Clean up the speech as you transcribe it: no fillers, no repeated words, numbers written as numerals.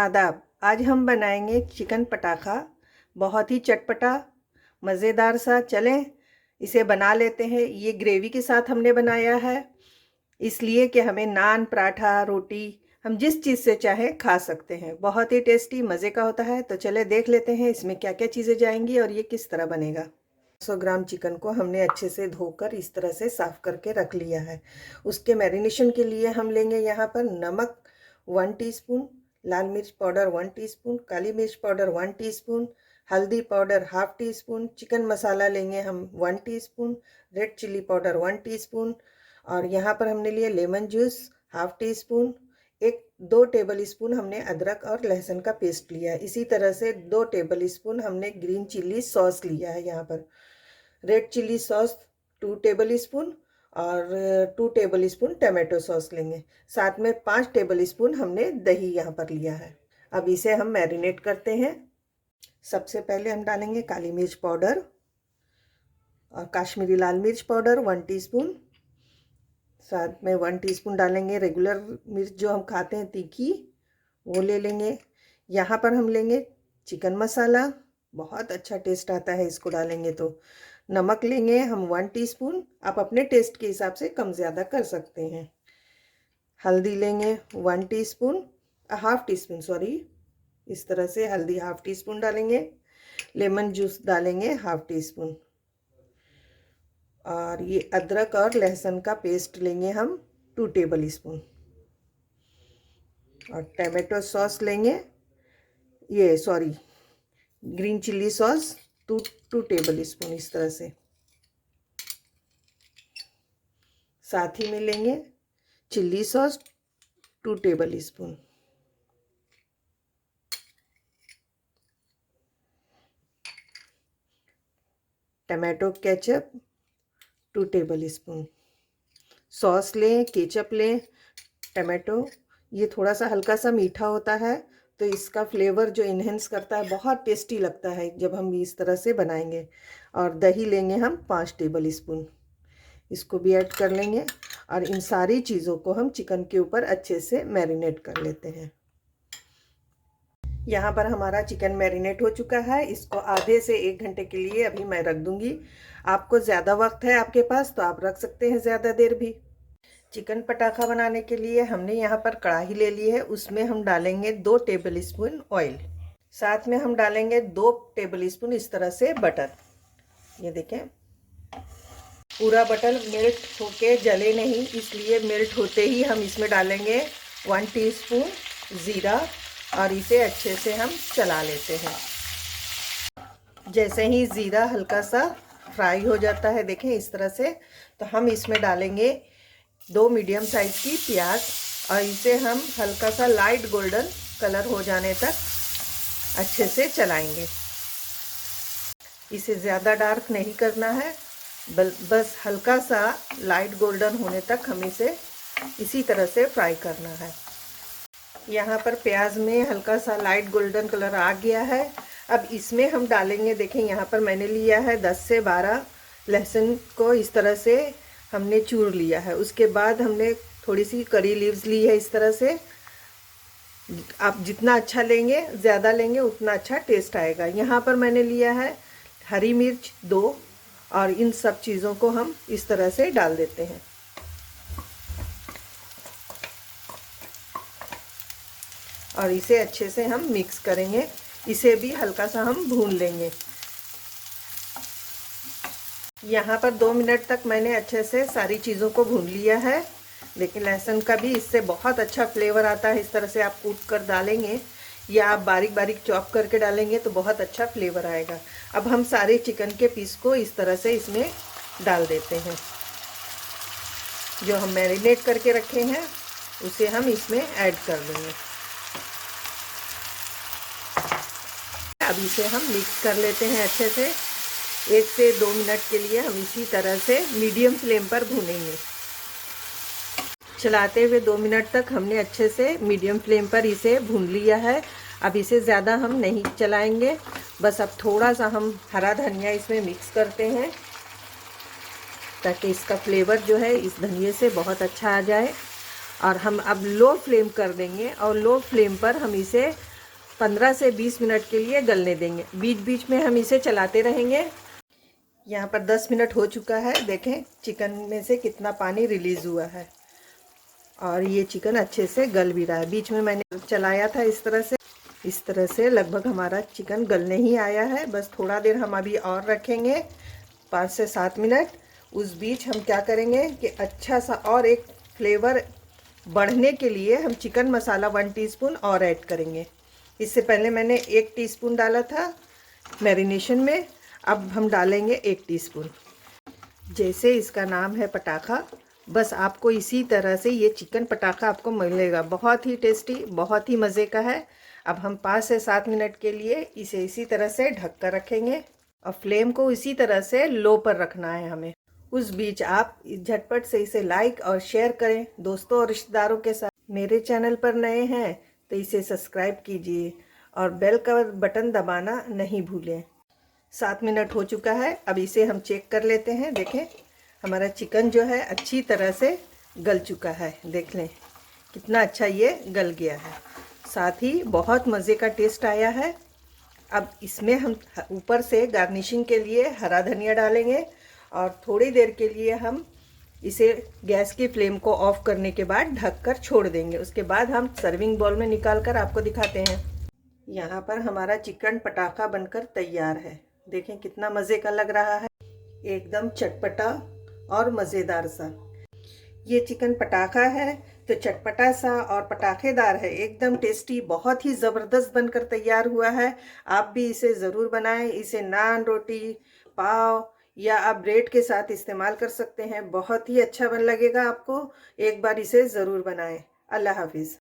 आदाब। आज हम बनाएंगे चिकन पटाखा, बहुत ही चटपटा मज़ेदार सा। चलें इसे बना लेते हैं। ये ग्रेवी के साथ हमने बनाया है, इसलिए कि हमें नान, पराठा, रोटी हम जिस चीज़ से चाहें खा सकते हैं। बहुत ही टेस्टी मज़े का होता है। तो चले देख लेते हैं इसमें क्या क्या चीज़ें जाएंगी और ये किस तरह बनेगा। 100 ग्राम चिकन को हमने अच्छे से धोकर इस तरह से साफ़ करके रख लिया है। उसके मैरिनेशन के लिए हम लेंगे यहाँ पर नमक 1 टीस्पून, लाल मिर्च पाउडर 1 टीस्पून, काली मिर्च पाउडर 1 टीस्पून, हल्दी पाउडर ½ टीस्पून, चिकन मसाला लेंगे हम 1 teaspoon, red chilli powder 1 teaspoon, और यहाँ पर हमने लिए lemon juice ½ teaspoon, 2 table spoon हमने अदरक और लहसुन का पेस्ट लिया है। इसी तरह से 2 टेबल स्पून हमने ग्रीन चिल्ली सॉस लिया है। यहाँ पर red chilli sauce 2 table spoon और 2 टेबल स्पून टमाटो सॉस लेंगे। साथ में 5 टेबल स्पून हमने दही यहाँ पर लिया है। अब इसे हम मैरिनेट करते हैं। सबसे पहले हम डालेंगे काली मिर्च पाउडर और काश्मीरी लाल मिर्च पाउडर 1 टीस्पून। साथ में 1 टीस्पून डालेंगे रेगुलर मिर्च जो हम खाते हैं तीखी, वो ले लेंगे। यहाँ पर हम लेंगे चिकन मसाला, बहुत अच्छा टेस्ट आता है इसको डालेंगे तो। नमक लेंगे हम 1 टीस्पून, आप अपने टेस्ट के हिसाब से कम ज़्यादा कर सकते हैं। हल्दी लेंगे 1 टीस्पून, ½ टीस्पून सॉरी, इस तरह से हल्दी ½ टीस्पून डालेंगे। लेमन जूस डालेंगे ½ टीस्पून, और ये अदरक और लहसुन का पेस्ट लेंगे हम 2 टेबल स्पून, और टमाटो सॉस लेंगे, ये sorry green chilli sauce 2 table spoon, इस तरह से। साथ ही में लेंगे chilli sauce 2 table spoon, tomato ketchup 2 table spoon. Sauce लें, केचप लें, टमाटो ये थोड़ा सा हल्का सा मीठा होता है, तो इसका फ्लेवर जो इन्हेंस करता है, बहुत टेस्टी लगता है जब हम इस तरह से बनाएंगे। और दही लेंगे हम 5 टेबल स्पून, इसको भी ऐड कर लेंगे। और इन सारी चीज़ों को हम चिकन के ऊपर अच्छे से मैरिनेट कर लेते हैं। यहाँ पर हमारा चिकन मैरिनेट हो चुका है। इसको आधे से 1 घंटे के लिए अभी मैं रख दूँगी। आपको ज़्यादा वक्त है आपके पास तो आप रख सकते हैं ज़्यादा देर भी। चिकन पटाखा बनाने के लिए हमने यहाँ पर कढ़ाई ले ली है, उसमें हम डालेंगे 2 टेबल स्पून ऑयल। साथ में हम डालेंगे 2 टेबल स्पून इस तरह से बटर। ये देखें, पूरा बटर मेल्ट होके जले नहीं, इसलिए मेल्ट होते ही हम इसमें डालेंगे 1 टीस्पून ज़ीरा, और इसे अच्छे से हम चला लेते हैं। जैसे ही ज़ीरा हल्का सा फ्राई हो जाता है, देखें इस तरह से, तो हम इसमें डालेंगे 2 मीडियम साइज़ की प्याज, और इसे हम हल्का सा लाइट गोल्डन कलर हो जाने तक अच्छे से चलाएंगे। इसे ज़्यादा डार्क नहीं करना है, बस हल्का सा लाइट गोल्डन होने तक हम इसे इसी तरह से फ्राई करना है। यहाँ पर प्याज में हल्का सा लाइट गोल्डन कलर आ गया है। अब इसमें हम डालेंगे, देखें यहाँ पर मैंने लिया है 10 से 12 लहसुन को इस तरह से हमने चूर लिया है। उसके बाद हमने थोड़ी सी करी लीव्स ली है इस तरह से। आप जितना अच्छा लेंगे, ज़्यादा लेंगे उतना अच्छा टेस्ट आएगा। यहाँ पर मैंने लिया है हरी मिर्च 2, और इन सब चीज़ों को हम इस तरह से डाल देते हैं। और इसे अच्छे से हम मिक्स करेंगे, इसे भी हल्का सा हम भून लेंगे। यहाँ पर 2 मिनट तक मैंने अच्छे से सारी चीज़ों को भून लिया है। लेकिन लहसुन का भी इससे बहुत अच्छा फ्लेवर आता है। इस तरह से आप कूट कर डालेंगे या आप बारीक बारीक चॉप करके डालेंगे तो बहुत अच्छा फ्लेवर आएगा। अब हम सारे चिकन के पीस को इस तरह से इसमें डाल देते हैं। जो हम मैरिनेट करके रखे हैं उसे हम इसमें ऐड कर देंगे। अब इसे हम मिक्स कर लेते हैं अच्छे से। 1 से 2 मिनट के लिए हम इसी तरह से मीडियम फ्लेम पर भूनेंगे। चलाते हुए 2 मिनट तक हमने अच्छे से मीडियम फ्लेम पर इसे भून लिया है। अब इसे ज़्यादा हम नहीं चलाएंगे, बस अब थोड़ा सा हम हरा धनिया इसमें मिक्स करते हैं ताकि इसका फ्लेवर जो है इस धनिये से बहुत अच्छा आ जाए। और हम अब लो फ्लेम कर देंगे और लो फ्लेम पर हम इसे 15 से 20 मिनट के लिए गलने देंगे। बीच बीच में हम इसे चलाते रहेंगे। यहाँ पर 10 मिनट हो चुका है। देखें चिकन में से कितना पानी रिलीज़ हुआ है और ये चिकन अच्छे से गल भी रहा है। बीच में मैंने चलाया था इस तरह से लगभग हमारा चिकन गलने ही आया है। बस थोड़ा देर हम अभी और रखेंगे, 5 से 7 मिनट। उस बीच हम क्या करेंगे कि अच्छा सा और एक फ्लेवर बढ़ने के लिए हम चिकन मसाला 1 टीस्पून और ऐड करेंगे। इससे पहले मैंने 1 टीस्पून डाला था मैरिनेशन में, अब हम डालेंगे 1 टीस्पून। जैसे इसका नाम है पटाखा, बस आपको इसी तरह से ये चिकन पटाखा आपको मिलेगा। बहुत ही टेस्टी, बहुत ही मज़े का है। अब हम 5 से 7 मिनट के लिए इसे इसी तरह से ढक कर रखेंगे और फ्लेम को इसी तरह से लो पर रखना है हमें। उस बीच आप झटपट से इसे लाइक और शेयर करें दोस्तों और रिश्तेदारों के साथ। मेरे चैनल पर नए हैं तो इसे सब्सक्राइब कीजिए और बेल का बटन दबाना नहीं भूलें। 7 मिनट हो चुका है। अब इसे हम चेक कर लेते हैं। देखें हमारा चिकन जो है अच्छी तरह से गल चुका है। देख लें कितना अच्छा ये गल गया है, साथ ही बहुत मज़े का टेस्ट आया है। अब इसमें हम ऊपर से गार्निशिंग के लिए हरा धनिया डालेंगे और थोड़ी देर के लिए हम इसे गैस की फ्लेम को ऑफ करने के बाद ढककर छोड़ देंगे। उसके बाद हम सर्विंग बाउल में निकाल कर आपको दिखाते हैं। यहाँ पर हमारा चिकन पटाखा बनकर तैयार है। देखें कितना मज़े का लग रहा है, एकदम चटपटा और मज़ेदार सा। ये चिकन पटाखा है तो चटपटा सा और पटाखेदार है, एकदम टेस्टी, बहुत ही ज़बरदस्त बनकर तैयार हुआ है। आप भी इसे ज़रूर बनाएं। इसे नान, रोटी, पाव या आप ब्रेड के साथ इस्तेमाल कर सकते हैं। बहुत ही अच्छा बन लगेगा आपको। एक बार इसे ज़रूर बनाएं। अल्लाह हाफिज़।